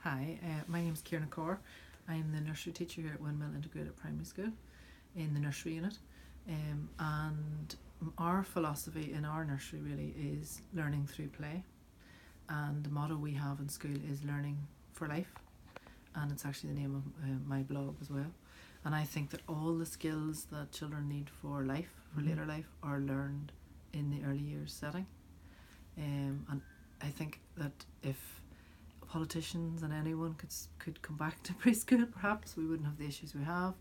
Hi, my name is Kierna Corr. I'm the nursery teacher here at Windmill Integrated Primary School in the nursery unit. And our philosophy in our nursery really is learning through play. And the motto we have in school is learning for life. And it's actually the name of my blog as well. And I think that all the skills that children need for life, for later life, are learned in the early years setting. And I think that if politicians and anyone could come back to preschool, perhaps we wouldn't have the issues we have.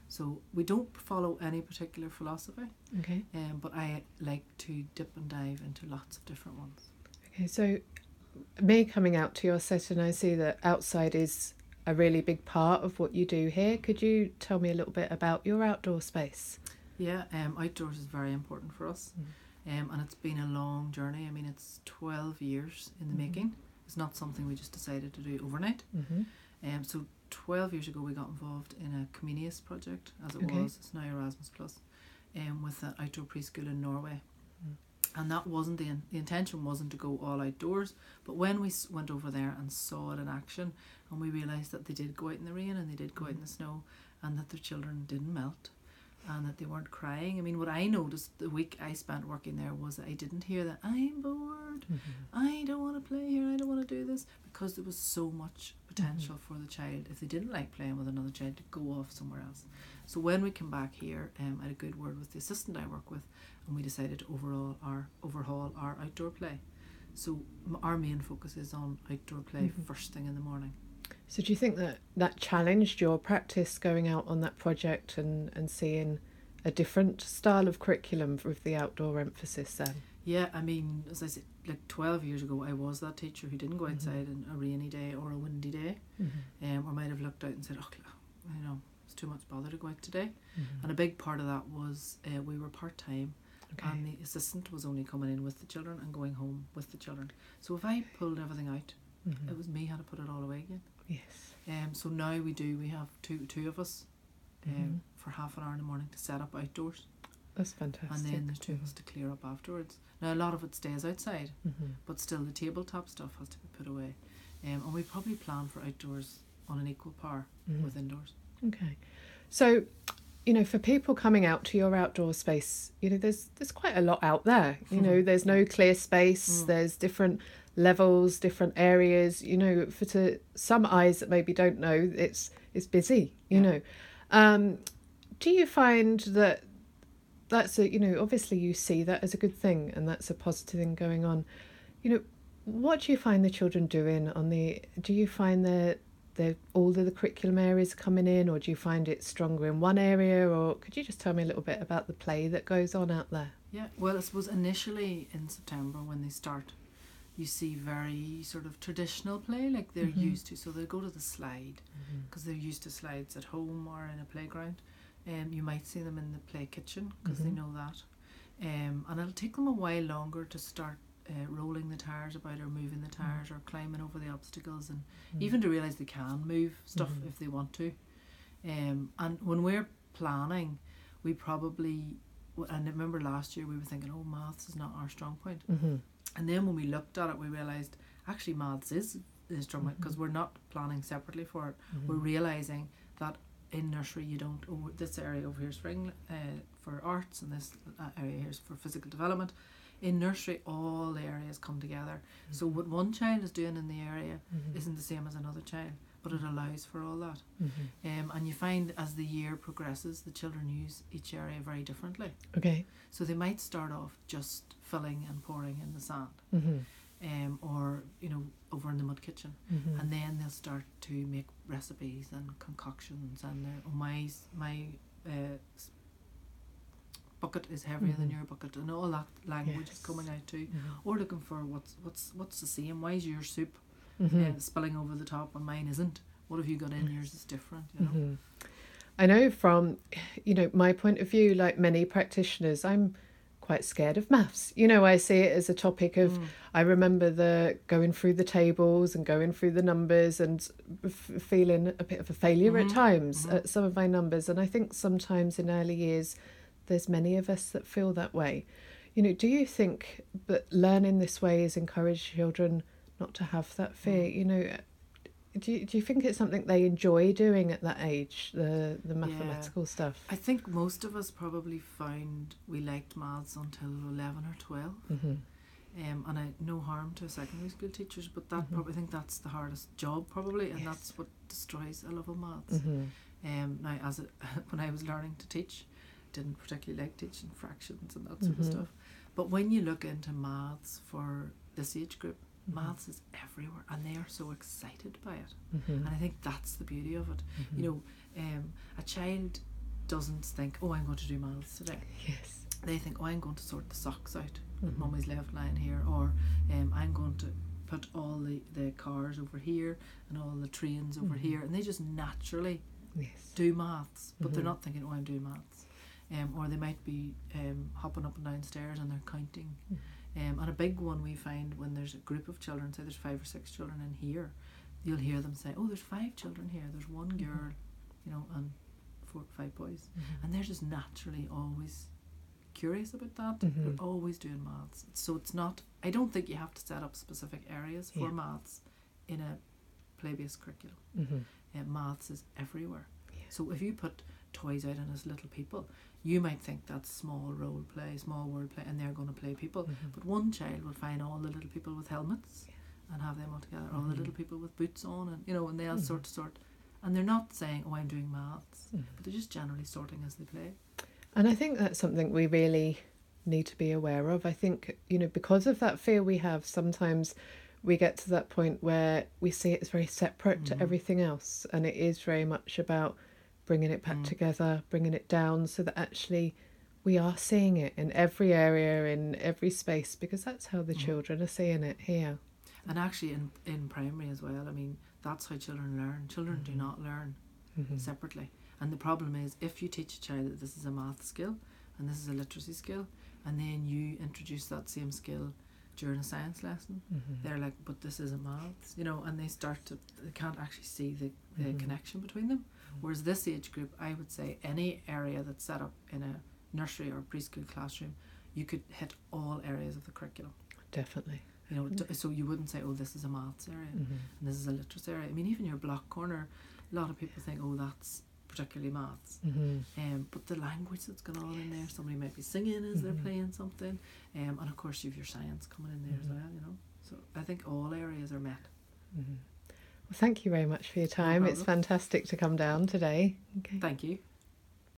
So we don't follow any particular philosophy. Okay. But I like to dip and dive into lots of different ones. Okay, so me coming out to your session, I see that outside is a really big part of what you do here. Could you tell me a little bit about your outdoor space? Yeah, outdoors is very important for us. And it's been a long journey. I mean, it's 12 years in the making. It's not something we just decided to do overnight. So 12 years ago we got involved in a Comenius project, as it was. It's now Erasmus Plus, with an outdoor preschool in Norway. And that wasn't the intention wasn't to go all outdoors, but when we went over there and saw it in action, and we realised that they did go out in the rain and they did go out in the snow, and that their children didn't melt, and that they weren't crying. I mean, what I noticed the week I spent working there was that I didn't hear that I'm bored, I don't want to play here, I don't want to do this, because there was so much potential for the child, if they didn't like playing with another child, to go off somewhere else. So when we came back here, I had a good word with the assistant I work with, and we decided to overhaul our outdoor play. So our main focus is on outdoor play first thing in the morning. So do you think that challenged your practice going out on that project and seeing a different style of curriculum with the outdoor emphasis then? Yeah, I mean, as I said, like 12 years ago, I was that teacher who didn't go outside on a rainy day or a windy day, or might have looked out and said, oh, it's too much bother to go out today. And a big part of that was we were part-time, and the assistant was only coming in with the children and going home with the children. So if I pulled everything out, it was me had to put it all away again. Yes. So now we have two of us for half an hour in the morning to set up outdoors. That's fantastic. And then there's two of us to clear up afterwards. Now a lot of it stays outside, but still the tabletop stuff has to be put away. And we probably plan for outdoors on an equal par with indoors. Okay. So, for people coming out to your outdoor space, there's quite a lot out there. There's no clear space. There's different levels, different areas. For some eyes that maybe don't know, it's busy. Do you find that that's obviously you see that as a good thing and that's a positive thing going on? What do you find the children doing do you find that all of the curriculum areas coming in, or do you find it stronger in one area, or could you just tell me a little bit about the play that goes on out there? Yeah, well, I suppose initially in September when they start, you see very sort of traditional play like they're used to. So they'll go to the slide because they're used to slides at home or in a playground. You might see them in the play kitchen because they know that. And it'll take them a while longer to start rolling the tires about, or moving the tires, or climbing over the obstacles, and even to realise they can move stuff if they want to. And when we're planning, we probably, and I remember last year we were thinking, oh, maths is not our strong point. And then when we looked at it, we realised actually maths is strong point, because we're not planning separately for it. We're realising that in nursery you don't, this area over here is for arts, and this area here is for physical development. In nursery, all the areas come together. So what one child is doing in the area isn't the same as another child, but it allows for all that. And you find as the year progresses, the children use each area very differently. Okay. So they might start off just filling and pouring in the sand, or over in the mud kitchen, and then they'll start to make recipes and concoctions, and my bucket is heavier than your bucket, and all that language is coming out too. Or looking for what's the same, why is your soup spilling over the top and mine isn't, what have you got in yours is different, I know from my point of view, like many practitioners, I'm quite scared of maths. I see it as a topic of I remember going through the tables and going through the numbers and feeling a bit of a failure at times at some of my numbers, and I think sometimes in early years there's many of us that feel that way. Do you think that learning this way has encouraged children not to have that fear? Do you think it's something they enjoy doing at that age, the mathematical stuff? I think most of us probably found we liked maths until 11 or 12. And no harm to secondary school teachers, but that probably, I think that's the hardest job probably, and that's what destroys a love of maths. Now, when I was learning to teach, didn't particularly like teaching fractions and that sort of stuff. But when you look into maths for this age group, maths is everywhere, and they are so excited by it. And I think that's the beauty of it. You know, a child doesn't think, oh, I'm going to do maths today. Yes. They think, oh, I'm going to sort the socks out that mummy's left lying here, or I'm going to put all the cars over here and all the trains over here, and they just naturally do maths, but they're not thinking, oh, I'm doing maths. Or they might be hopping up and down stairs and they're counting. And a big one we find when there's a group of children, say there's 5 or 6 children in here, you'll hear them say, oh, there's 5 children here, there's 1 girl, you know, and 4 or 5 boys. And they're just naturally always curious about that. They're always doing maths. So it's not, I don't think you have to set up specific areas for maths in a play-based curriculum. Maths is everywhere. So if you put toys out in as little people, you might think that's small role play, small word play, and they're going to play people. But one child will find all the little people with helmets and have them all together, all the little people with boots on, and you know, and they all sort, and they're not saying, oh, I'm doing maths, but they're just generally sorting as they play. And I think that's something we really need to be aware of. I think, you know, because of that fear we have, sometimes we get to that point where we see it as very separate to everything else, and it is very much about bringing it back together, bringing it down, so that actually we are seeing it in every area, in every space, because that's how the children are seeing it here. And actually in primary as well, I mean, that's how children learn. Children do not learn separately. And the problem is, if you teach a child that this is a math skill and this is a literacy skill, and then you introduce that same skill during a science lesson, they're like, but this isn't maths, you know, and they can't actually see the connection between them. Whereas this age group, I would say any area that's set up in a nursery or preschool classroom, you could hit all areas of the curriculum. Definitely. You know, so you wouldn't say, oh, this is a maths area and this is a literacy area. I mean, even your block corner, a lot of people think, oh, that's particularly maths. But the language that's going on in there, somebody might be singing as they're playing something, and of course you have your science coming in there as well, you know. So I think all areas are met. Well, thank you very much for your time. It's fantastic to come down today. Okay. Thank you.